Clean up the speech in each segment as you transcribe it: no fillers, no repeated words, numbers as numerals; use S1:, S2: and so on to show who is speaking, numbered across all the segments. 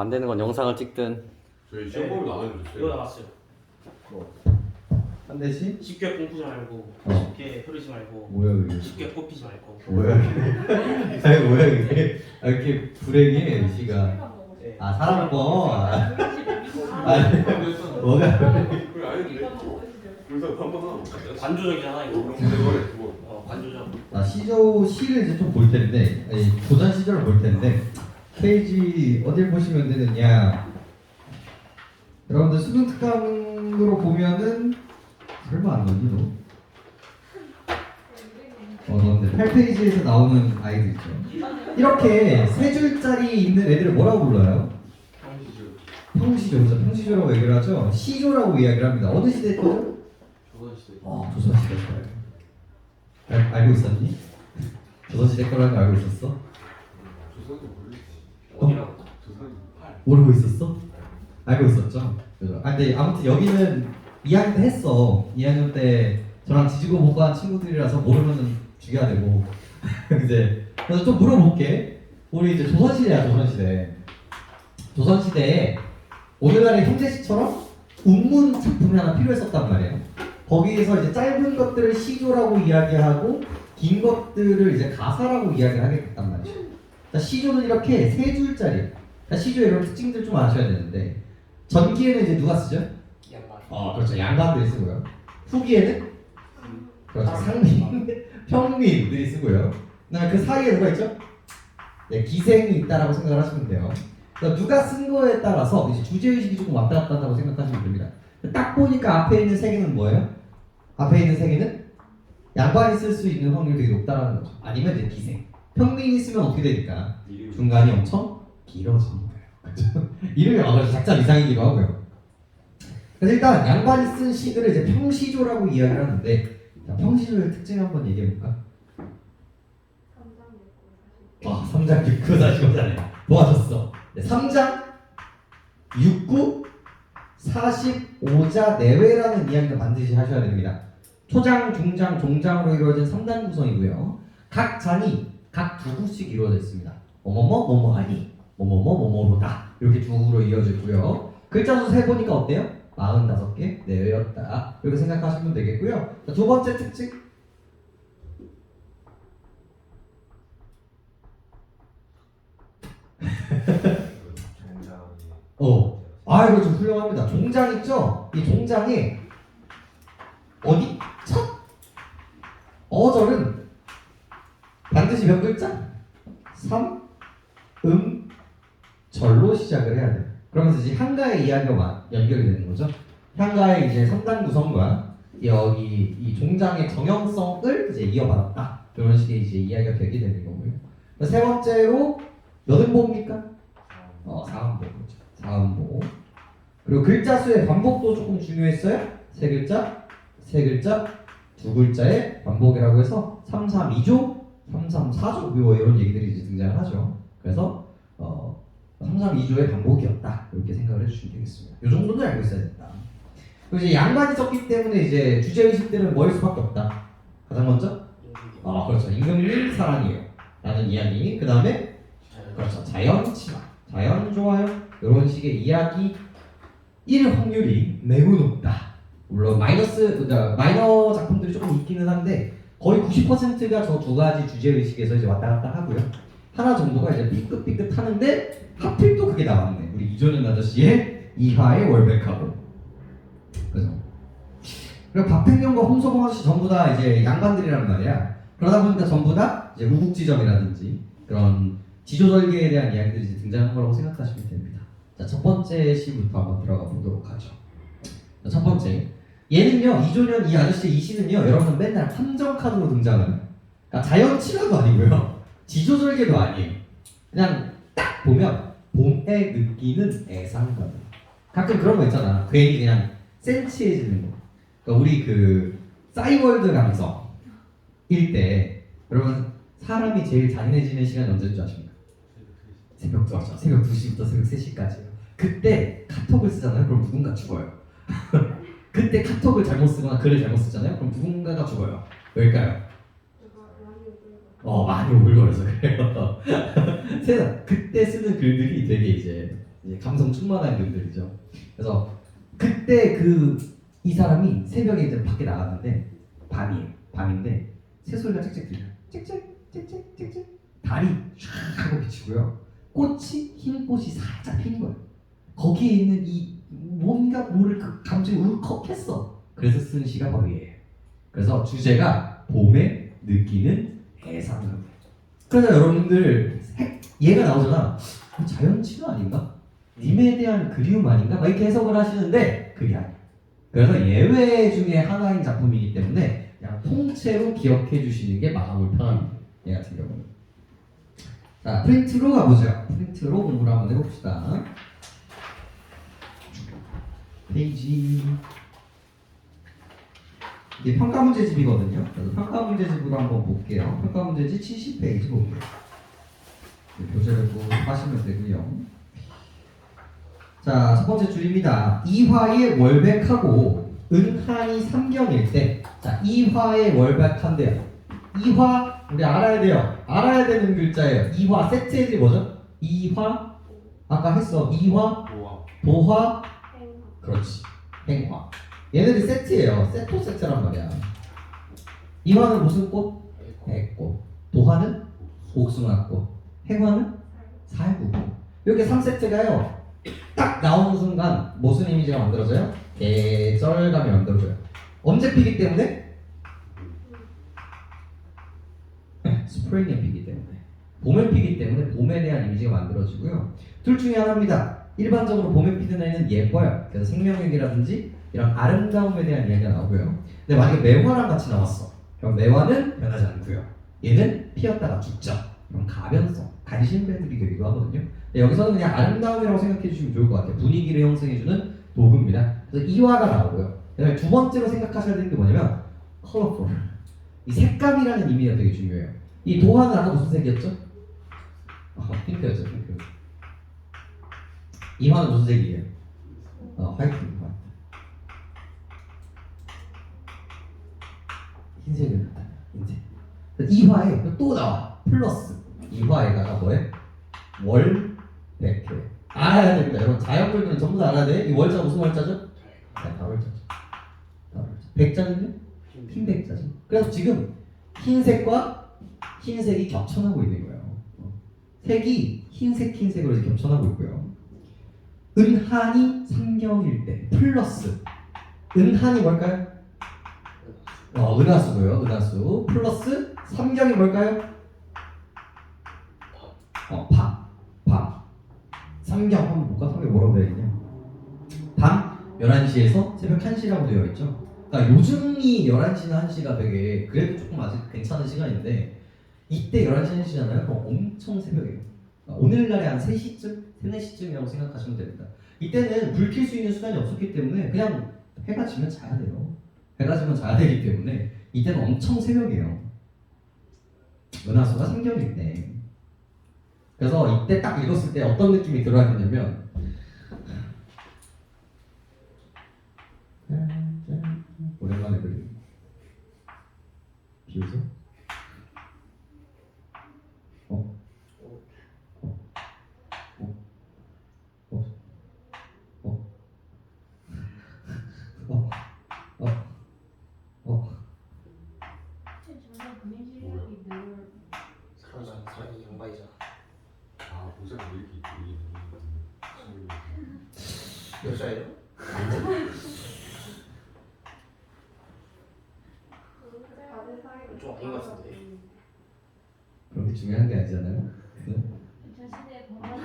S1: 안 되는 건 영상을 찍든.
S2: 저희 시험범위
S3: 이거
S2: 나눠주셨어요.
S3: 나왔어요.
S4: 한 대씩?
S3: 쉽게 뿜지 말고
S4: 어.
S3: 쉽게 흐르지 말고
S4: 뭐야 이게?
S3: 쉽게 뽑히지 말고.
S4: 뭐야 이게? 아니 뭐야 이게? 아, 이렇게 불행해 씨가.
S3: 네.
S4: 아 사람 거. 아니 뭐가?
S2: 그래 아닌데. 그래서 한번 하나.
S3: 관조적이잖아 이거.
S2: 이번에 두 번.
S3: 관조적.
S4: 나 시를 이제 좀 볼 텐데, 아니 고전 시절을 볼 텐데 페이지 어딜 보시면 되느냐? 여러분들 수능 특강으로 보면은 설마 안 넣니 너? 넣었는데 8페이지에서 나오는 아이들 있죠. 이렇게 세 줄짜리 있는 애들을 뭐라고 불러요?
S2: 형시죠.
S4: 평시조, 그래서 평시조라고 얘기를 하죠. 시조라고 이야기를 합니다. 어느 시대 거죠?
S2: 조선시대.
S4: 조선시대 거예요. 알고 있었니? 조선시대 거라는 거 알고 있었어?
S2: 조선은 모르겠지.
S3: 어디라고?
S2: 조선은 8.
S4: 모르고 있었어? 알고 있었죠? 그죠? 근데 아무튼 여기는 2학년 때 했어. 2학년 때 저랑 지지고 못간 친구들이라서 모르면은 죽여야 되고 이제 그래서 좀 물어볼게. 우리 이제 조선시대야, 조선시대. 조선시대에 오늘날의 현대시처럼 운문 작품이 하나 필요했었단 말이에요. 거기에서 이제 짧은 것들을 시조라고 이야기하고 긴 것들을 이제 가사라고 이야기하게 됐단 말이죠. 자, 시조는 이렇게 세 줄짜리. 그러니까 시조의 이런 특징들 좀 아셔야 되는데 전기에는 이제 누가 쓰죠?
S3: 양반.
S4: 그렇죠. 양반들이 쓰고요. 후기에는 그렇죠. 상민, 평민들이 쓰고요. 그 사이에 누가 있죠? 네, 기생이 있다라고 생각을 하시면 돼요. 그러니까 누가 쓴 거에 따라서 이제 주제의식이 조금 왔다 갔다 한다고 생각하시면 됩니다. 딱 보니까 앞에 있는 세 개는 뭐예요? 앞에 있는 세 개는 양반이 쓸 수 있는 확률이 되게 높다라는 거죠. 아니면 이제 기생. 평민이 쓰면 어떻게 되니까? 중간이 엄청 길어지는 거예요. 그렇죠? 이름이 와가지고 작자 이상이기도 하고요. 그래서 일단 양반이 쓴 시들을 이제 평시조라고 이야기를 하는데, 자, 평시조의 특징 한번 얘기해볼까? 3장 6구 45자네. 도와줬어. 네, 3장 6구 45자 내외라는 이야기를 반드시 하셔야 됩니다. 초장, 중장, 종장으로 이루어진 3단 구성이고요. 각 장이 각 두 구씩 이루어져 있습니다. 뭐뭐뭐 뭐뭐하니 뭐뭐뭐 뭐뭐로다 이렇게 두 구로 이어지고요. 글자 수 세보니까 어때요? 45개 내외였다 이렇게 생각하시면 되겠고요. 자, 두 번째 특징 이거 좀 훌륭합니다. 종장 있죠? 이 종장에 어디? 첫 어절은 반드시 몇 글자? 3, 절로 시작을 해야 돼요. 그러면서 이제 향가의 이야기가 연결이 되는 거죠. 향가의 이제 3단 구성과 여기 이 종장의 정형성을 이제 이어받았다. 이런 식의 이제 이야기가 되게 되는 거고요. 세 번째로 몇 음보입니까? 4음보. 그렇죠. 4음보. 그리고 글자 수의 반복도 조금 중요했어요. 세 글자, 세 글자, 두 글자의 반복이라고 해서 3, 3, 2조, 3, 3, 4조 이런 얘기들이 이제 등장을 하죠. 그래서 3, 3, 2조의 반복이었다 이렇게 생각을 해주시면 되겠습니다. 이 정도는 알고 있어야 된다. 그리고 이제 양반이 썼기 때문에 이제 주제 의식들은 뭐일 수밖에 없다. 가장 먼저 그렇죠. 임금님 사랑이에요 라는 이야기. 그 다음에 그렇죠. 자연 친화, 자연 좋아요 이런 식의 이야기 일 확률이 매우 높다. 물론 마이너 작품들이 조금 있기는 한데 거의 90%가 저 두 가지 주제 의식에서 이제 왔다 갔다 하고요. 하나 정도가 이제 삐끗삐끗 하는데 하필 또 그게 나왔네. 우리 이조연 아저씨의 이하의 월백하고. 그래서 그리고 박팽령과 홍서봉 아저씨 전부 다 이제 양반들이란 말이야. 그러다 보니까 전부 다 이제 우국지점이라든지 그런 지조절개에 대한 이야기들이 이제 등장한 거라고 생각하시면 됩니다. 자, 첫 번째 시부터 한번 들어가 보도록 하죠. 자, 첫 번째. 얘는요, 이조연 이 아저씨의 이 시는요, 여러분 맨날 함정 카드로 등장을 해요. 그러니까 자연 친화도 아니고요, 지조절개도 아니에요. 그냥 딱 보면 봄에 느끼는 애상감. 가끔 그런 거 있잖아. 괜히 그냥 센치해지는 거. 그러니까 우리 그 싸이월드 감성일 때, 여러분 사람이 제일 잔인해지는 시간이 언제인 줄 아십니까? 새벽 2시부터 새벽 3시까지요. 그때 카톡을 쓰잖아요. 그럼 누군가 죽어요. 그때 카톡을 잘못 쓰거나 글을 잘못 쓰잖아요. 그럼 누군가가 죽어요. 왜일까요? 많이 오글거려서 그래요. 세상 그때 쓰는 글들이 되게 이제 이제 감성 충만한 분들이죠. 그래서 그때 이 사람이 새벽에 이제 밖에 나갔는데 밤인데 새소리가 찍찍 들려. 찍찍 달이 쫙 하고 비치고요. 흰 꽃이 살짝 핀 거예요. 거기에 있는 이 뭔가 모를 그 감정이 울컥했어. 그래서 쓴 시가 바로 얘예요. 그래서 주제가 봄에 느끼는 애상감. 그래서 여러분들 얘가 나오잖아. 자연친화 아닌가? 님에 대한 그리움 아닌가? 막 이렇게 해석을 하시는데 그게 아니에요. 그래서 예외 중에 하나인 작품이기 때문에 그냥 통째로 기억해 주시는 게 마음을 편합니다. 얘 같은 경우는. 자, 프린트로 가보죠. 프린트로 공부를 한번 해봅시다. 페이지. 이게 평가 문제집이거든요. 그래서 평가 문제집으로 한번 볼게요. 평가 문제집 70페이지 볼게요. 교재를 꼭 하시면 되고요. 자, 첫 번째 줄입니다. 이화의 월백하고 은한이 삼경일 때, 자, 이화의 월백한데요. 이화 우리 알아야 돼요. 알아야 되는 글자예요. 이화 세트애들이 뭐죠? 이화 아까 했어. 이화, 도화, 그렇지. 행화. 얘네들이 세트예요. 세트란 말이야. 이화는 무슨 꽃? 백꽃. 도화는 복숭아꽃. 행화는 살구꽃. 이렇게 3세트가요. 딱 나오는 순간 무슨 이미지가 만들어져요? 계절감이 만들어져요. 언제 피기 때문에? 스프링에 피기 때문에. 봄에 피기 때문에 봄에 대한 이미지가 만들어지고요. 둘 중에 하나입니다. 일반적으로 봄에 피는 애는 예뻐요. 그래서 생명력이라든지 이런 아름다움에 대한 이야기가 나오고요. 근데 만약에 매화랑 같이 나왔어. 그럼 매화는 변하지 않고요. 얘는 피었다가 죽죠. 그럼 가변성, 간신배들이 되기도 하거든요. 근데 여기서는 그냥 아름다움이라고 생각해 주시면 좋을 것 같아요. 분위기를 형성해주는 도구입니다. 그래서 이화가 나오고요. 그다음에 두 번째로 생각하셔야 되는 게 뭐냐면 컬러풀. 이 색감이라는 의미가 되게 중요해요. 이 도화는 아까 무슨 색이었죠? 핑크였죠, 핑크. 이화는 무슨 색이에요? 화이트입니다. 흰색을 갖다 흰색. 이화에 또 나와 플러스. 이화에다가 뭐해? 월, 백회. 알아야 됩니다. 여러분 자연글들은 전부 다 알아야 돼. 이 월자가 무슨 월자죠? 다월자죠. 백자는요? 흰백자죠. 그래서 지금 흰색과 흰색이 겹쳐나고 있는 거예요. 색이 흰색으로 이렇게 겹쳐나고 있고요. 은한이 삼경일 때 플러스. 은한이 뭘까요? 은하수고요. 은하수 플러스 삼경이 뭘까요? 밤. 삼경 한번 볼까? 삼경 뭐라고 되어 있냐? 밤 11시에서 새벽 1시라고 되어 있죠. 그러니까 요즘이 11시나 1시가 되게 그래도 조금 아직 괜찮은 시간인데 이때 11시 1시잖아요. 그럼 엄청 새벽이에요. 오늘날에 한 3시쯤? 3, 4시쯤이라고 생각하시면 됩니다. 이때는 불 켤 수 있는 수단이 없었기 때문에 그냥 해가 지면 자야 돼요. 해가 지면 자야 되기 때문에 이때는 엄청 새벽이에요. 은하수가 삼경일 때. 그래서 이때 딱 읽었을 때 어떤 느낌이 들어야 되냐면 오랜만에 그림 비웃어?
S3: 사람이 양반이잖아.
S2: 모자가 왜 이렇게 이쁘게
S3: 여자예요? 좀 아닌 것 같은데.
S4: 그렇게 중요한 게 아니잖아요.
S1: 자신의 건강을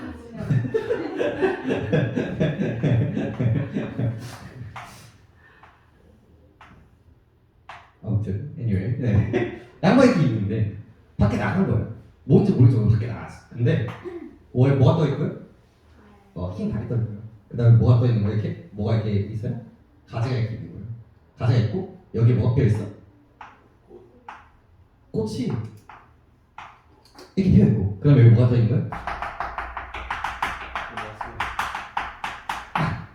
S4: 아무튼 anyway, 네. 양말 입고 있는데 밖에 나간 거예요. 뭔지 모르겠지만 밖에 나갔어. 근데 뭐가 떠 있고요? 흰 달이 떠 있고요. 그다음에 뭐가 떠 있는 거예요? 이렇게 뭐가 이렇게 있어요? 가지가 이렇게 있는 거예요. 가지가 있고 여기 뭐가 펴 있어? 꽃이 이렇게 펴 있고 그다음에 여기 뭐가 떠 있는 거예요?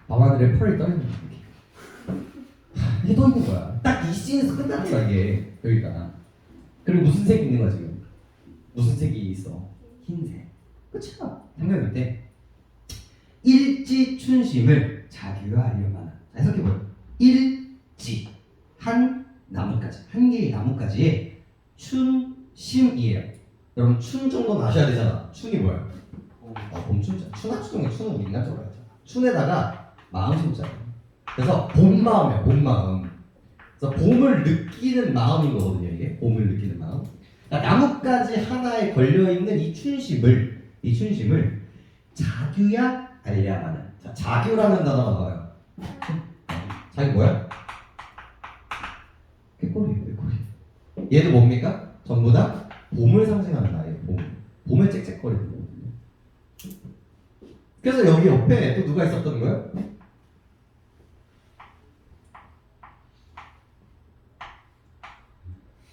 S4: 밤하늘에 펄이 떠 있는 거예요. 이게 떠 있는 거야. 딱 이 씬에서 끝나는 거야 이게 여기가. 그리고 무슨 색이 있는 거야 지금? 무슨 색이 있어? 흰색. 끝이야. 생각할 때 1, 일지춘심을 자규화하려면 해석해봐요. 일지 한 나무까지 한 개의 나무까지의 춘심이에요. 여러분 춘 정도는 아셔야 되잖아. 춘이 뭐야? 봄춘자. 춘하추동에 춘은 우리 인간적으로 하잖아. 춘에다가 마음 심자예요. 그래서 봄 마음이야. 봄 마음. 그래서 봄을 느끼는 마음인 거거든요. 이게 봄을 느끼는 마음. 그러니까 나뭇가지 하나에 걸려 있는 이 춘심을 자규야 알야마는. 자, 자규라는 단어가 나와요. 자규 뭐야? 꾀꼬리예요. 꾀꼬리. 얘도 뭡니까? 전부 다 봄을 상징하는 말이에요. 봄을 짹짹거리는 거거든요. 그래서 여기 옆에 또 누가 있었던 거예요?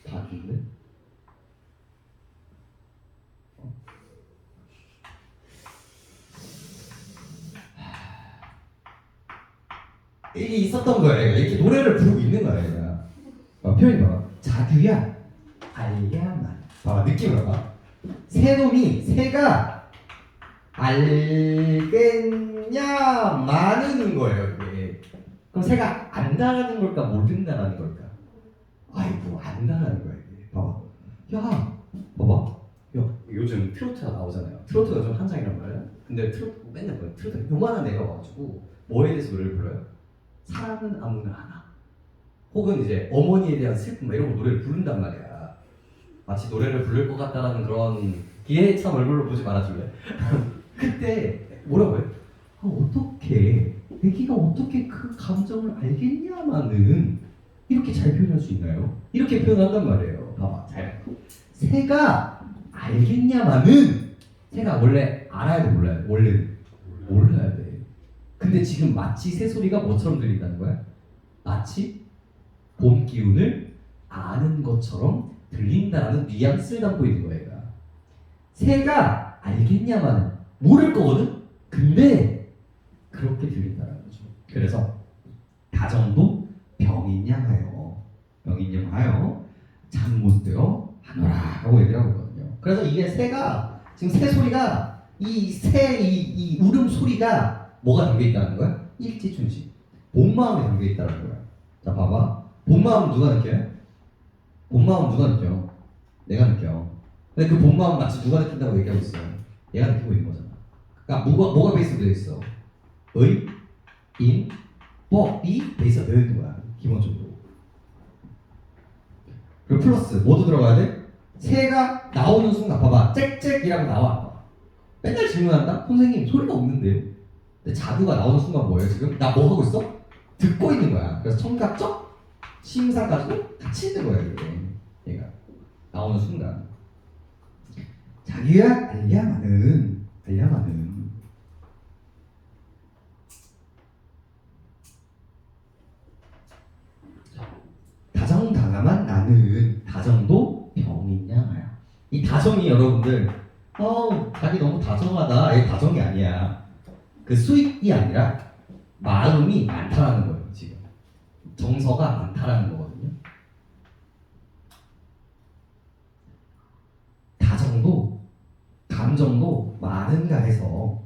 S4: 닭인데? 이게 있었던 거예요. 이렇게 노래를 부르고 있는 거예요. 얘가. 표현이 봐봐. 자규야 알야만. 봐봐 느낌을 봐봐. 새가 알겠냐 마는 거예요. 이게. 그럼 새가 안다라는 걸까 모른다라는 걸까? 아이고 안다라는 거야 이게. 봐봐. 야 봐봐. 야 요즘 트로트가 나오잖아요. 트로트가 요즘 한창이란 말이야. 근데 트로트 맨날 뭐야? 트로트 요만한 애가 와가지고 뭐에 대해서 노래를 불러요? 사랑은 아무나 하나. 혹은 이제 어머니에 대한 슬픔 이런 거 노래를 부른단 말이야. 마치 노래를 부를 것 같다라는 그런 얘 참 얼굴로 보지 말아줄래? 그때 뭐라고 해? 어떻게 애기가 어떻게 그 감정을 알겠냐마는 이렇게 잘 표현할 수 있나요? 이렇게 표현한단 말이에요. 봐봐 잘. 새가 알겠냐마는 새가 원래 알아야 돼 몰라요? 원래는 몰라야 돼. 근데 지금 마치 새소리가 뭐처럼 들린다는 거야? 마치 봄 기운을 아는 것처럼 들린다는 뉘앙스를 담고 있는 거예요. 얘가. 새가 알겠냐마는 모를 거거든? 근데 그렇게 들린다는 거죠. 그래서 다정도 병인양하여 잠 못 들어 하노라 하고 얘기를 하고 있거든요. 그래서 이게 새가 지금 새 소리가 이 울음소리가 뭐가 담겨있다는 거야? 일지춘심 본 마음에 담겨있다는 거야. 자 봐봐. 본 마음 누가 느껴요? 본 마음 누가 느껴? 내가 느껴. 근데 그 본 마음 마치 누가 느낀다고 얘기하고 있어요? 얘가 느끼고 있는 거잖아. 그러니까 뭐가 베이스로 되어 있어? 의, 인, 이 베이스가 되어 있는 거야. 기본적으로. 그리고 플러스 뭐도 들어가야 돼? 새가 나오는 순간 봐봐. 짹짹이라고 나와. 맨날 질문한다? 선생님 소리가 없는데요? 근데 자두가 나오는 순간 뭐예요 지금? 나 뭐 하고 있어? 듣고 있는 거야. 그래서 청각적, 심사까지도 같이 있는 거야 이게. 얘가 나오는 순간. 자기야 알야마는 다정당함한 나는 다정도 병인양하야. 이 다정이 여러분들 자기 너무 다정하다. 이게 다정이 아니야. 그 수익이 아니라 마음이 많다라는 거예요. 지금 정서가 많다라는 거거든요. 다정도 감정도 많은가 해서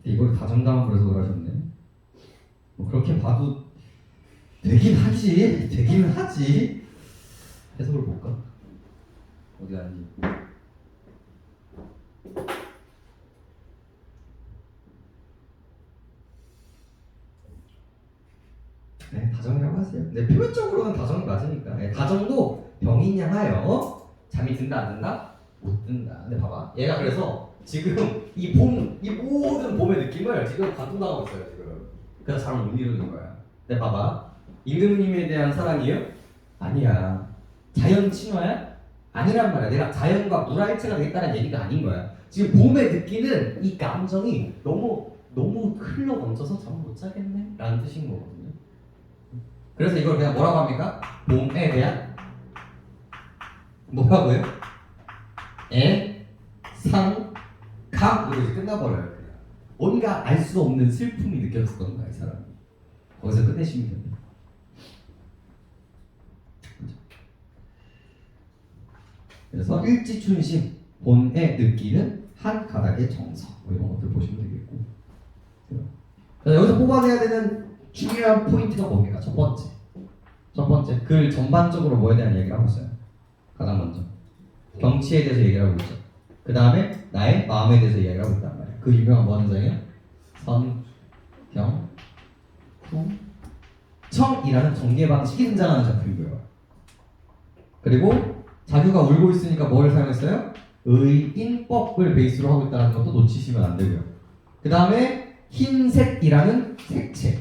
S4: 이걸 다정다운 그래서 그러셨네. 뭐 그렇게 봐도 되긴 하지. 해석을 볼까? 어디 갔니? 네, 다정이라고 하세요. 네, 표면적으로는 다정이 맞으니까. 네, 다정도 병인양하여 잠이 든다 안 든다? 못 든다. 근데 봐봐, 얘가 그래서 지금 이 모든 봄의 느낌을 지금 감동당하고 있어요 지금. 그래서 잠을 못 이루는 거야. 근데 봐봐, 임금님에 대한 사랑이요? 아니야. 자연 친화야? 아니란 말이야. 내가 자연과 무라일체가 되겠다는 얘기가 아닌 거야. 지금 봄에 느끼는 이 감정이 너무 흘러 넘쳐서 잠 못 자겠네 라는 뜻인 거거든요. 그래서 이걸 그냥 뭐라고 합니까? 봄에 대한 뭐라고요? 상감으로 이제 끝나버려요. 그냥. 뭔가 알 수 없는 슬픔이 느껴졌던 거야 이 사람이. 거기서 끝내시면 됩니다. 그래서 일지춘심 본에 느끼는 한 가닥의 정서 뭐 이런 것들 보시면 되겠고. 그래서 여기서 뽑아내야 되는 중요한 포인트가 뭡니까? 첫 번째 글 전반적으로 뭐에 대한 얘기를 하고 있어요. 가장 먼저 경치에 대해서 얘기를 하고 있죠. 그 다음에 나의 마음에 대해서 이야기를 하고 있단 말이에요. 그 유명한 뭐 하는 장이에요? 선, 경, 후, 청이라는 전개 방식이 등장하는 작품이고요. 그리고 자규가 울고 있으니까 뭘 사용했어요? 의인법을 베이스로 하고 있다는 것도 놓치시면 안 되고요. 그 다음에 흰색이라는 색채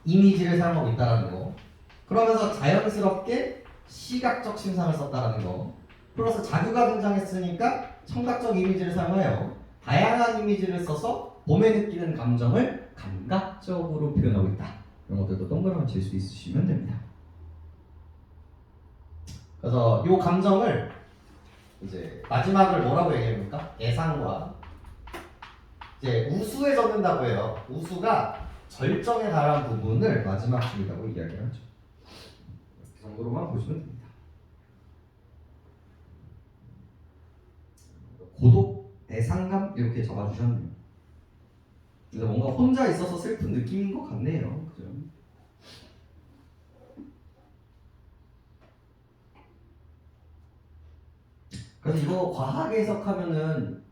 S4: 이미지를 사용하고 있다는 거. 그러면서 자연스럽게 시각적 심상을 썼다는 거. 플러스 자규가 등장했으니까 청각적 이미지를 사용하여 다양한 이미지를 써서 봄에 느끼는 감정을 감각적으로 표현하고 있다. 이런 것들도 동그라미 칠 수 있으시면 됩니다. 그래서 이 감정을 이제 마지막을 뭐라고 얘기합니까? 예상과 이제 우수에 적는다고 해요. 우수가 절정에 달한 부분을 마지막 줄이라고 이야기를 하죠. 그 정도로만 보시면 됩니다. 고독, 대상감 이렇게 적어주셨네요. 근데 뭔가 혼자 있어서 슬픈 느낌인 것 같네요. 그죠? 그래서 이거 과하게 해석하면은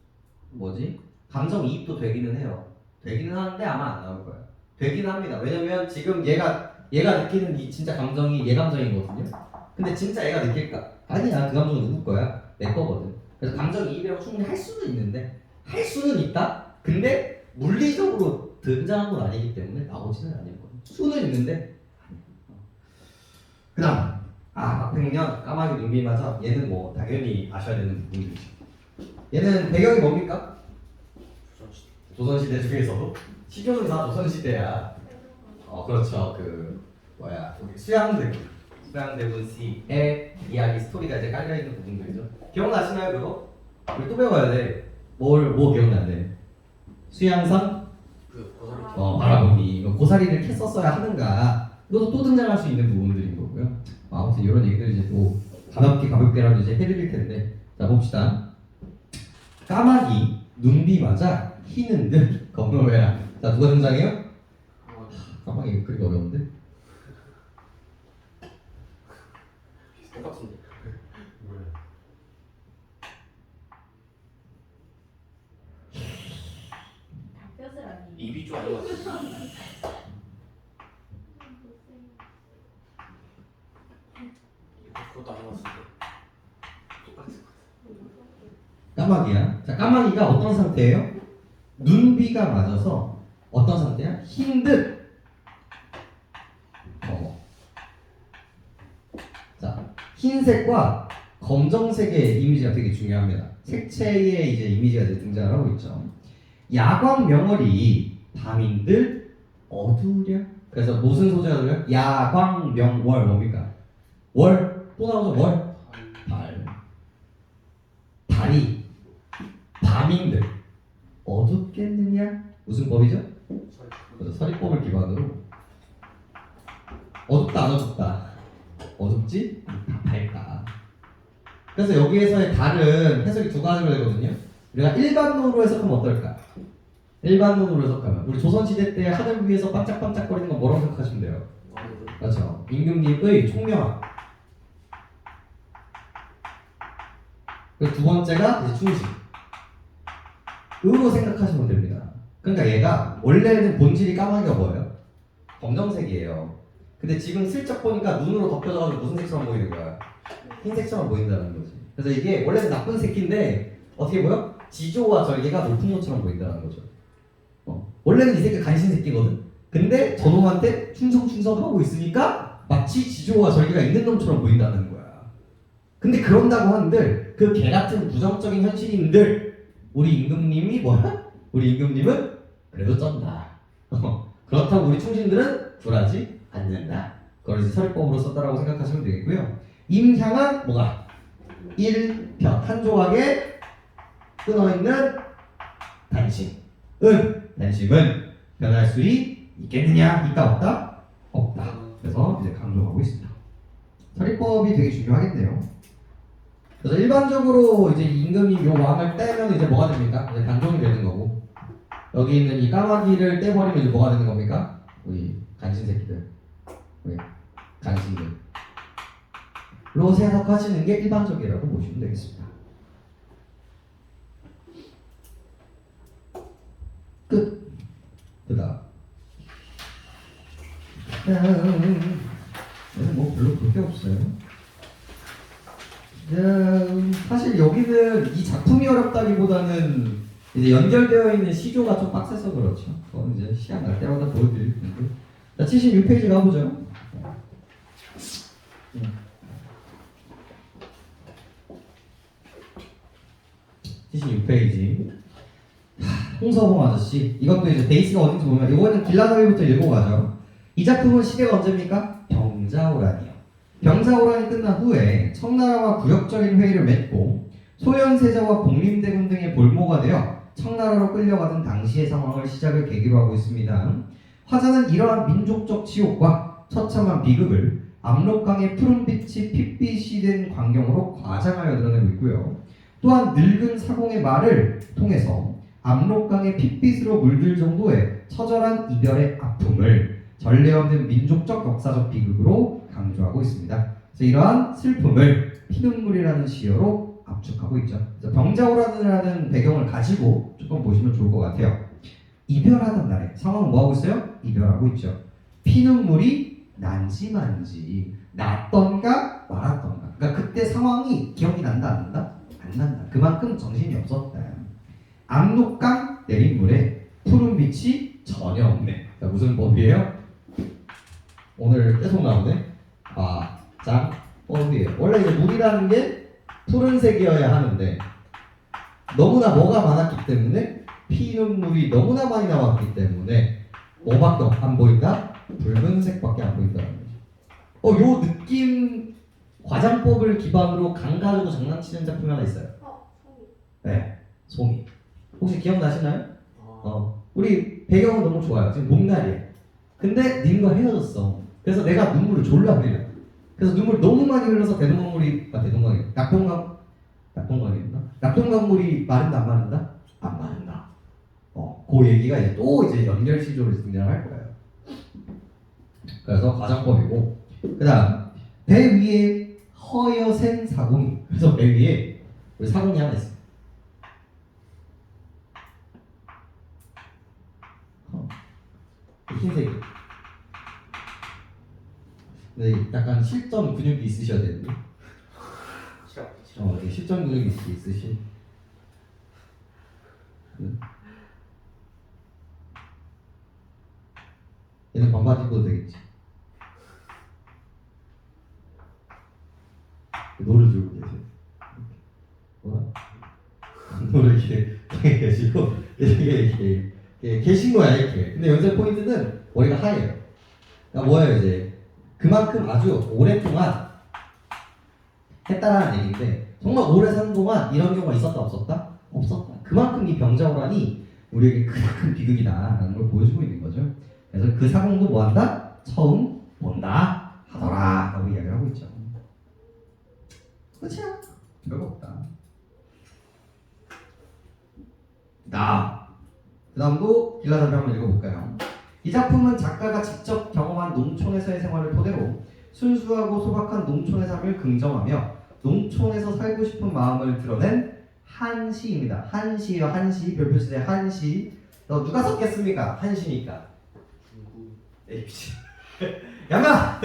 S4: 뭐지? 감정이입도 되기는 해요. 되기는 하는데 아마 안 나올 거예요. 되기는 합니다. 왜냐면 지금 얘가 느끼는 이 진짜 감정이 얘 감정이거든요. 근데 진짜 얘가 느낄까? 아니야. 그 감정은 누구 거야? 내 거거든. 그래서 감정이입이라고 충분히 할 수는 있는데 할 수는 있다? 근데 물리적으로 등장한 건 아니기 때문에 나오지는 않을 거예요. 수는 있는데 그 다음 막백년 까마귀 눈비마저 얘는 뭐 당연히 아셔야 되는 부분이죠. 얘는 배경이 뭡니까? 조선시대 중에서도 시조는 다 조선시대야. 그렇죠. 그 뭐야 우리 수양대군 씨의 이야기 스토리가 이제 깔려 있는 부분들이죠. 기억나시나요 그거? 우리 또 배워야 돼. 뭐 기억나네? 수양선
S3: 그 고사리
S4: 바라보기 고사리를 캐 썼어야 하는가? 이것도 또 등장할 수 있는 부분들인 거고요. 아무튼 이런 얘기들 이제 또 가볍게라도 이제 해드릴 텐데 자 봅시다. 까마귀 눈비 맞아 희는 듯 겁노해라. 자 누가 등장해요? 까마귀 그리기 어려운데?
S3: 똑같은데.
S2: 뭐야?
S1: 뼈스라기.
S3: 입이 좀 아닌 것 같아. 그것도 아닌 것 같은데. 똑같은 것
S4: 까마귀야. 자 까마귀가 어떤 상태예요? 눈비가 맞아서 어떤 상태야? 흰 듯. 자 흰색과 검정색의 이미지가 되게 중요합니다. 색채의 이제 이미지가 이제 등장을 하고 있죠. 야광 명월이 밤인들 어두우랴. 그래서 무슨 소재가 들려요? 야광 명월 뭡니까? 월 또 나오죠. 월 달이 밤인들 어둡겠느냐? 무슨 법이죠? 그래서 서리법을 기반으로 어둡다 안 어둡다? 어둡지? 밝다. 그래서 여기에서의 달은 해석이 두 가지로 되거든요. 우리가 일반론으로 해석하면 어떨까? 일반론으로 해석하면 우리 조선시대 때 하늘 위에서 반짝반짝거리는 건 뭐라고 생각하시면 돼요? 그렇죠. 임금님의 총명함. 그 두 번째가 이제 충식. 으로 생각하시면 됩니다. 그러니까 얘가 원래는 본질이 까마귀가 뭐예요? 검정색이에요. 근데 지금 슬쩍 보니까 눈으로 덮여져가지고 무슨 색처럼 보이는 거야? 흰색처럼 보인다는 거지. 그래서 이게 원래는 나쁜 새끼인데 어떻게 보여? 지조와 절개가 높은 것처럼 보인다는 거죠. 원래는 이 새끼 간신 새끼거든. 근데 저놈한테 충성하고 있으니까 마치 지조와 절개가 있는 놈처럼 보인다는 거야. 근데 그런다고 한들 그 개같은 부정적인 현실인들 우리 임금님이 뭐야? 우리 임금님은 그래도 쩐다. 그렇다고 우리 충신들은 굴하지 않는다. 그걸 이제 서리법으로 썼다라고 생각하시면 되겠고요. 임향은 뭐가? 1편 한 조각에 끊어있는 단심. 단심은 변할 수 있겠느냐? 있다 없다? 없다. 그래서 이제 강조하고 있습니다. 서리법이 되게 중요하겠네요. 그래서 일반적으로 이제 임금이 요 왕을 떼면 이제 뭐가 됩니까? 이제 단종이 되는 거고 여기 있는 이 까마귀를 떼버리면 이제 뭐가 되는 겁니까? 우리 간신 새끼들, 우리 간신들. 로 해석하시는 게 일반적이라고 보시면 되겠습니다. 끝. 그다음. 뭐 별로 그렇게 없어요. 사실 여기는 이 작품이 어렵다기보다는 이제 연결되어 있는 시조가 좀 빡세서 그렇죠. 그건 이제 시간 날 때마다 보여드릴 텐데. 자, 76페이지 가보죠. 76페이지. 홍서봉 아저씨. 이것도 이제 베이스가 어딘지 보면 이거는 길라잡이부터 읽어가죠. 이 작품은 시대가 언제입니까? 병자호란이요. 병자호란이 끝난 후에 청나라와 구역적인 회의를 맺고 소현세자와 복림대군 등의 볼모가 되어 청나라로 끌려가던 당시의 상황을 시작을 계기로 하고 있습니다. 화자는 이러한 민족적 치욕과 처참한 비극을 압록강의 푸른빛이 핏빛이 된 광경으로 과장하여 드러내고 있고요. 또한 늙은 사공의 말을 통해서 압록강의 핏빛으로 물들 정도의 처절한 이별의 아픔을 전례 없는 민족적 역사적 비극으로 강조하고 있습니다. 그래서 이러한 슬픔을 피눈물이라는 시어로 압축하고 있죠. 그래서 병자호란이라는 배경을 가지고 조금 보시면 좋을 것 같아요. 이별하던 날에 상황은 뭐하고 있어요? 이별하고 있죠. 피눈물이 난지만지 났던가 말았던가. 그러니까 그때 상황이 기억이 난다 안 난다? 안 난다. 그만큼 정신이 없었다. 압록강 내린물에 푸른 빛이 전혀 없네. 자, 무슨 법이에요? 오늘 계속 나오네. 과장법이에요. 원래 이제 물이라는 게 푸른색이어야 하는데 너무나 뭐가 많았기 때문에 피눈물이 너무나 많이 나왔기 때문에 뭐밖에 안 보인다? 붉은색밖에 안 보인다는 거죠. 요 느낌 과장법을 기반으로 강 가지고 장난치는 작품이 하나 있어요.
S1: 송이.
S4: 네, 송이. 혹시 기억나시나요? 우리 배경은 너무 좋아요. 지금 봄날이에요. 근데 님과 헤어졌어. 그래서 내가 눈물을 졸라 흘려. 그래서 눈물 너무 많이 흘려서 대동강물이 낙동강이었나? 낙동강물이 마른다 안 마른다? 안 마른다. 그 얘기가 이제 연결 시조로 등장할 거예요. 그래서 과장법이고, 그다음 배 위에 허여센 사공이. 그래서 배 위에 우리 사공이 하나 있어. 흰색이. 네, 약간 실전 근육이 있으셔야 되는데. 실전 근육이 있으신. 얘는 반바지 입어도 되겠지. 노를 들고 계세요. 뭐라? 노를 이렇게 계시고 이렇게 계신 거야 이렇게. 근데 여기서 포인트는 머리가 하얘요. 그러니까 뭐예요 이제 그만큼 아주 오랫동안 했다라는 얘기인데 정말 오래 산 동안 이런 경우가 있었다 없었다? 없었다. 그만큼 이 병자호란이 우리에게 큰 비극이다라는 걸 보여주고 있는 거죠. 그래서 그 사공도 뭐한다? 처음 본다 하더라 라고 이야기를 하고 있죠. 끝이야. 별거 없다. 그 다음도 길라잡이 한번 읽어볼까요? 이 작품은 작가가 직접 경험한 농촌에서의 생활을 토대로 순수하고 소박한 농촌의 삶을 긍정하며 농촌에서 살고 싶은 마음을 드러낸 한시입니다. 한시요, 한시. 별표시대 한시. 너 누가 썼겠습니까? 한시니까. 에이 미친. 양아!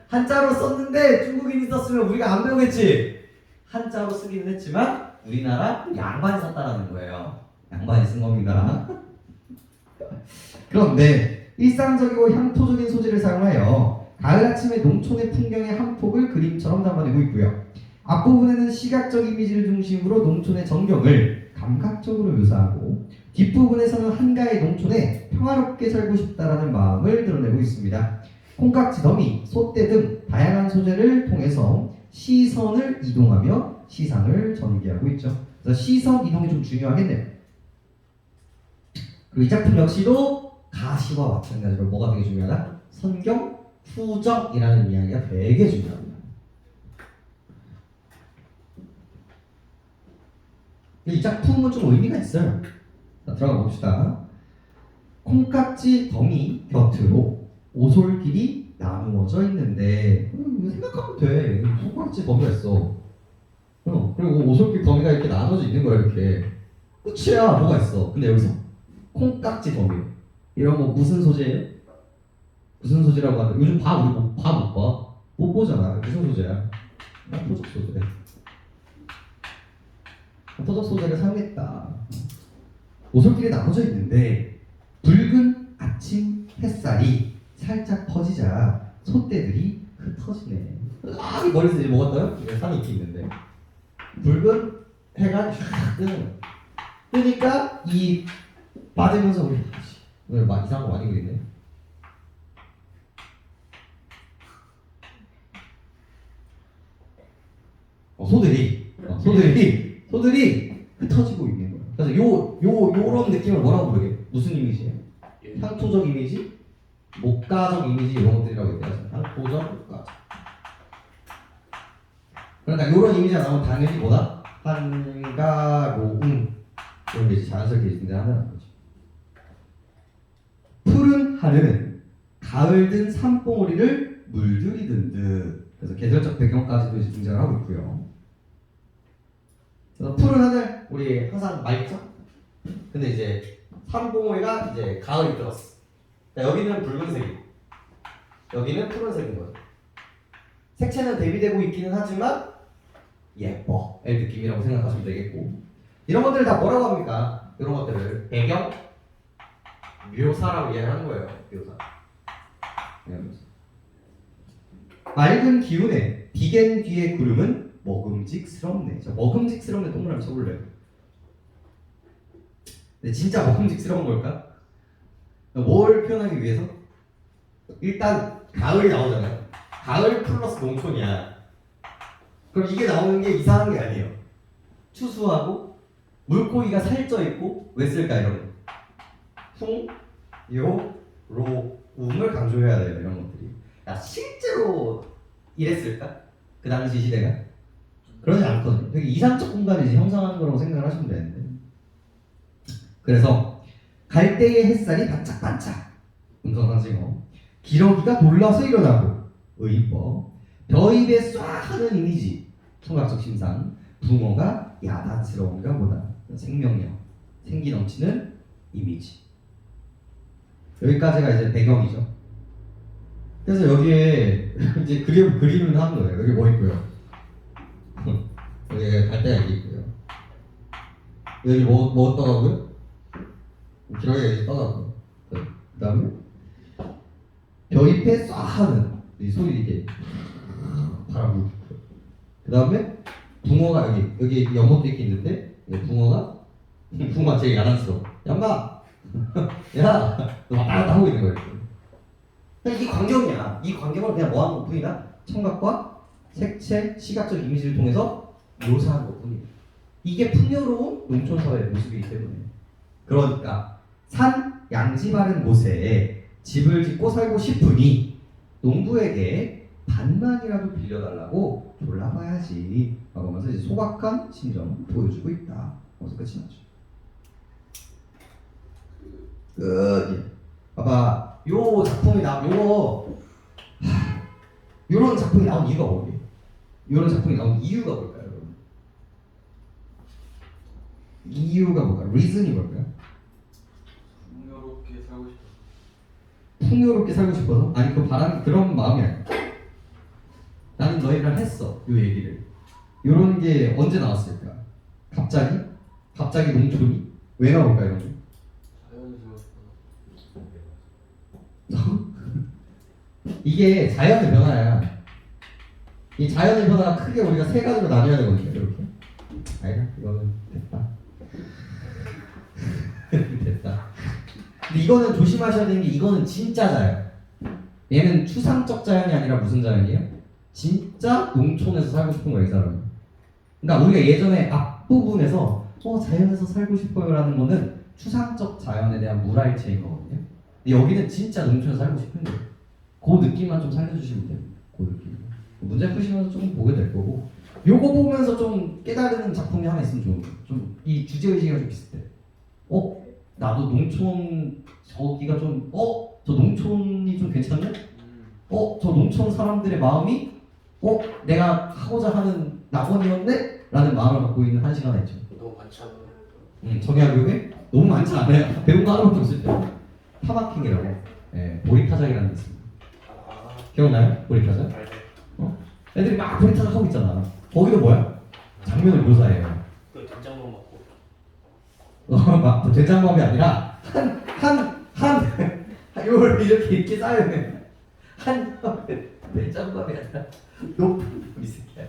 S4: 한자로 썼는데 중국인이 썼으면 우리가 안 배우겠지. 한자로 쓰기는 했지만 우리나라 양반이 썼다라는 거예요. 양반이 쓴 겁니다. 그런데 일상적이고 향토적인 소재를 사용하여 가을 아침의 농촌의 풍경의 한 폭을 그림처럼 담아내고 있고요. 앞부분에는 시각적 이미지를 중심으로 농촌의 전경을 감각적으로 묘사하고 뒷부분에서는 한가의 농촌에 평화롭게 살고 싶다라는 마음을 드러내고 있습니다. 콩깍지 더미, 솥대 등 다양한 소재를 통해서 시선을 이동하며 시상을 전개하고 있죠. 그래서 시선 이동이 좀 중요하겠네요. 그리고 이 작품 역시도 가시와 마찬가지로 뭐가 되게 중요하다? 선경, 후정이라는 이야기가 되게 중요합니다. 이 작품은 좀 의미가 있어요. 자, 들어가 봅시다. 콩깍지 덩이 곁으로 오솔길이 나누어져 있는데 생각하면 돼. 콩깍지 덩이가 있어. 그리고 오솔길 덩이가 이렇게 나눠져 있는 거야 이렇게. 끝이야. 뭐가 있어. 근데 여기서 콩깍지 덩이 이런 거 무슨 소재예요? 무슨 소재라고 하는데 요즘 우리 못 봐. 못 보잖아. 무슨 소재야? 토적 소재. 토적 소재를 사용했다. 오솔길이 나눠져 있는데 붉은 아침 햇살이 살짝 퍼지자 솥대들이 흩어지네. 이 머리에서 이제 뭐가 떠요? 이게 산이 이렇게 있는데 붉은 해가 쫙 뜨니까 이 맞으면서 우리 오늘 막 이상한 거 많이 그리네. 소들이 흩어지고 있는 거야. 그래서 요런 느낌을 뭐라고 부르게? 무슨 이미지예요? 향토적 이미지, 목가적 이미지 이런 것들이라고 얘기하죠. 향토적, 목가적. 그러니까 요런 이미지가 나오면 당연히 뭐다? 한가로움 이런 게 이제 자연스럽게 등장하는 거죠. 푸른 하늘은 가을 든 산봉우리를 물들이던 듯. 그래서 계절적 배경까지도 이제 등장을 하고 있고요. 그래서 푸른 하늘 우리 항상 맑죠? 근데 이제 산봉우리가 이제 가을이 들었어. 여기는 붉은색이고 여기는 푸른색인 거죠. 색채는 대비되고 있기는 하지만 예뻐의 느낌이라고 생각하시면 되겠고 이런 것들을 다 뭐라고 합니까? 이런 것들을 배경 묘사라고 이해하는 거예요. 묘사. 맑은 기운에 비겐 뒤의 구름은 먹음직스럽네. 저 먹음직스럽네 동그라미 쳐볼래요. 근데 진짜 먹음직스러운 걸까? 뭘 표현하기 위해서? 일단 가을이 나오잖아요. 가을 플러스 농촌이야. 그럼 이게 나오는 게 이상한 게 아니에요. 추수하고 물고기가 살쪄 있고 왜 쓸까 이런 거. 풍, 요, 로, 음을 강조해야 돼요 이런 것들이. 야 실제로 이랬을까? 그 당시 시대가? 그러지 않거든요. 되게 이상적 공간을 이제 형성하는 거라고 생각을 하시면 되는데. 그래서 갈대의 햇살이 반짝반짝 음성상징어 기러기가 놀라서 일어나고 의법 벼입에 쏴 하는 이미지 청각적 심상 붕어가 야단스러운가 보다 생명력 생기 넘치는 이미지 여기까지가 이제 배경이죠. 그래서 여기에 이제 그림을 하는 거예요. 여기 뭐 있고요. 여기 갈대가 여기 있고요. 여기 뭐 떠가고요? 기러기가 여기 떠가고요. 그 다음에 벼잎에 쏴 하는 이 소리 이렇게 바람 불고 그 다음에 붕어가 여기 연못도 이렇게 있는데 붕어가 제일 야단스러워. 얌마 야 너 왔다 갔다 하고 있는 거예요. 그냥 이 광경이야. 이 광경을 그냥 뭐하는 것뿐이다. 청각과 색채, 시각적 이미지를 통해서 묘사하는 것뿐이다. 이게 풍요로운 농촌사회의 모습이기 때문에. 그러니까 산 양지 바른 곳에 집을 짓고 살고 싶으니 농부에게 반만이라도 빌려달라고 졸라봐야지 라고 하면서 이제 소박한 심정을 보여주고 있다. 그래서 끝이 나죠. 봐봐, 요 작품이 요런 작품이 나온 이유가 뭐예요? 요런 작품이 나온 이유가 뭘까요, 여러분? 이유가 뭘까요? 리즌이 뭘까요?
S3: 풍요롭게 살고 싶어.
S4: 풍요롭게 살고 싶어서? 아니 그런 마음이 아니야. 나는 너희랑 했어 요 얘기를. 요런 게 언제 나왔을까? 갑자기 농촌이 왜 나올까 이런 게? 이게 자연의 변화야. 이 자연의 변화가 크게 우리가 세 가지로 나뉘어야 되거든요. 이렇게. 아니다. 이거는 됐다. 됐다. 근데 이거는 조심하셔야 되는 게 이거는 진짜 자연. 얘는 추상적 자연이 아니라 무슨 자연이에요? 진짜 농촌에서 살고 싶은 거예요, 이 사람은. 그러니까 우리가 예전에 앞부분에서 자연에서 살고 싶어요라는 거는 추상적 자연에 대한 물화일체인 거거든요. 근데 여기는 진짜 농촌에서 살고 싶은 거예요. 그 느낌만 좀 살려주시면 돼요. 그 느낌. 문제 푸시면서 조금 보게 될 거고. 요거 보면서 좀 깨달은 작품이 하나 있으면 좋은 거예요. 좀 이 주제의식이랑 좀 비슷해. 나도 농촌 저기가 좀 저 농촌이 좀 괜찮네? 저 농촌 사람들의 마음이 내가 하고자 하는 낙원이었네? 라는 마음을 갖고 있는 한 시간에 있죠.
S3: 너무 많지 않아요?
S4: 정약용에 너무 많지 않아요. 배운 거 하나밖에 없을 때. 타마킹이라고. 보리타작이라는 게 있습니다. 기억나요? 보리타작? 애들이 막 보리타작 하고 있잖아. 거기도 뭐야? 장면을 묘사해요.
S3: 그 된장만 먹고.
S4: 막 된장밥이 아니라 요걸 이렇게 쌓여있는 한 된장밥이 아니라 높은 이 새끼야.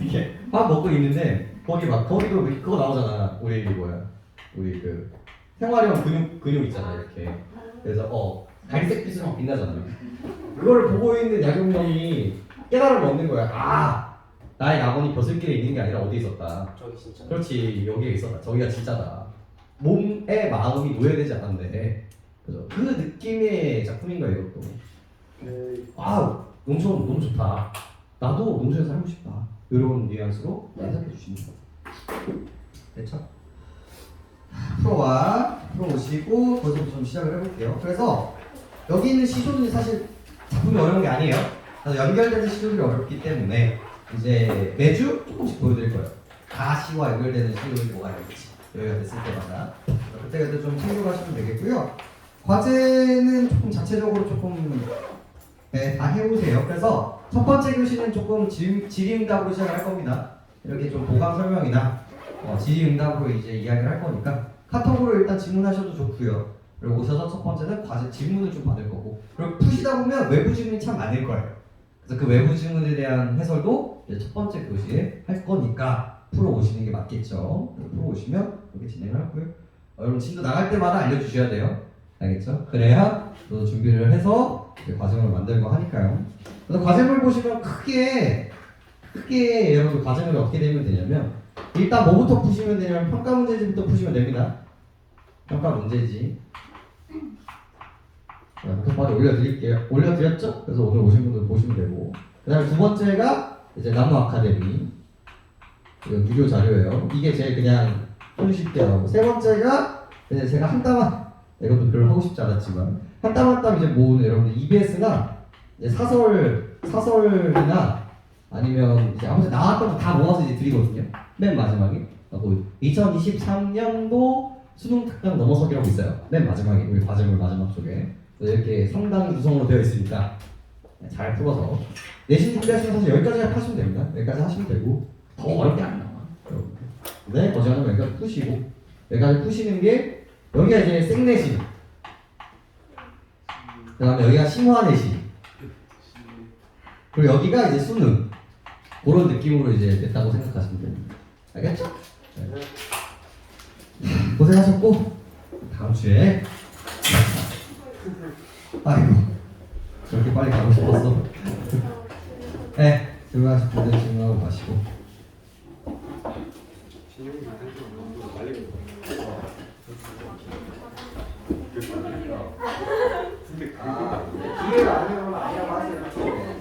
S4: 이게 밥 먹고 있는데 거기도 그거 나오잖아. 우리 그 생활형 근육 있잖아 이렇게. 그래서 갈색 빛으로 막 빛나잖아. 그거를 보고 있는 야경령이 깨달음을 얻는 거야. 나의 낙원이 벼슬길에 있는 게 아니라 어디에 있었다.
S3: 저기 진짜.
S4: 그렇지, 여기에 있었다. 저기가 진짜다. 몸에 마음이 노예되지 않았는데. 그죠? 그 느낌의 작품인 거야 이것도. 농촌 너무 좋다. 나도 농촌에서 살고 싶다. 이런 뉘앙스로 해석해 주시면 돼요. 됐죠? 프로 오시고 거기서부터 좀 시작을 해볼게요. 그래서 여기 있는 시조들이 사실 작품이 어려운 게 아니에요. 그래서 연결되는 시조들이 어렵기 때문에 이제 매주 조금씩 보여드릴 거예요. 가시와 연결되는 시조들이 뭐가 있는지 여기가 됐을 때마다 그때 좀 챙겨가시면 되겠고요. 과제는 조금 자체적으로 다 해오세요. 그래서 첫 번째 교시는 조금 질의응답으로 시작을 할 겁니다. 이렇게 좀 보강 설명이나 질의응답으로 이제 이야기를 할 거니까 카톡으로 일단 질문하셔도 좋고요. 그리고 오셔서 첫 번째는 과제 질문을 좀 받을 거고, 그리고 푸시다 보면 외부 질문이 참 많을 거예요. 그래서 그 외부 질문에 대한 해설도 이제 첫 번째 교시에 할 거니까 프로 오시는 게 맞겠죠. 프로 오시면 그렇게 진행을 하고요. 여러분 진도 나갈 때마다 알려주셔야 돼요. 알겠죠? 그래야 또 준비를 해서 과제물을 만들고 하니까요. 그래서 과제물 보시면 크게 여러분 과제물이 어떻게 되면 되냐면, 일단 뭐부터 푸시면 되냐면 평가 문제지부터 푸시면 됩니다. 평가 문제지. 바로 올려드렸죠? 그래서 오늘 오신 분들 보시면 되고, 그 다음에 두 번째가 이제 나무 아카데미, 이거 무료 자료예요. 이게 제일 그냥 손쉽게 하고, 세 번째가 이제 제가 이것도 별로 하고 싶지 않았지만 한 땀 한 땀 이제 모으는 여러분들 EBS나 이제 사설이나 아니면 이제 아무튼 나왔던 거 다 모아서 이제 드리거든요. 맨 마지막에 2023년도 수능 특강 넘어서기라고 있어요. 맨 마지막에 우리 과제물 마지막 쪽에 이렇게 3단 구성으로 되어 있으니까 잘 풀어서 내신 준비하시면 사실 여기까지 하시면 됩니다. 여기까지 하시면 되고 더 어렵게 안 나와 여러분들. 네, 어지간하면 여기까지 푸시고, 여기까지 푸시는 게 여기가 이제 생내신, 그 다음에 여기가 심화내신, 그리고 여기가 이제 수능, 그런 느낌으로 이제 됐다고 생각하시면 됩니다. 알겠죠? 네. 고생하셨고 다음 주에 아이고 저렇게 빨리 가고 싶었어. 네, 들어가실 분들 질문하고 가시고.
S2: 진영이 너무 말리는 거.
S4: 기회가 안 되면 아니라고 하세요.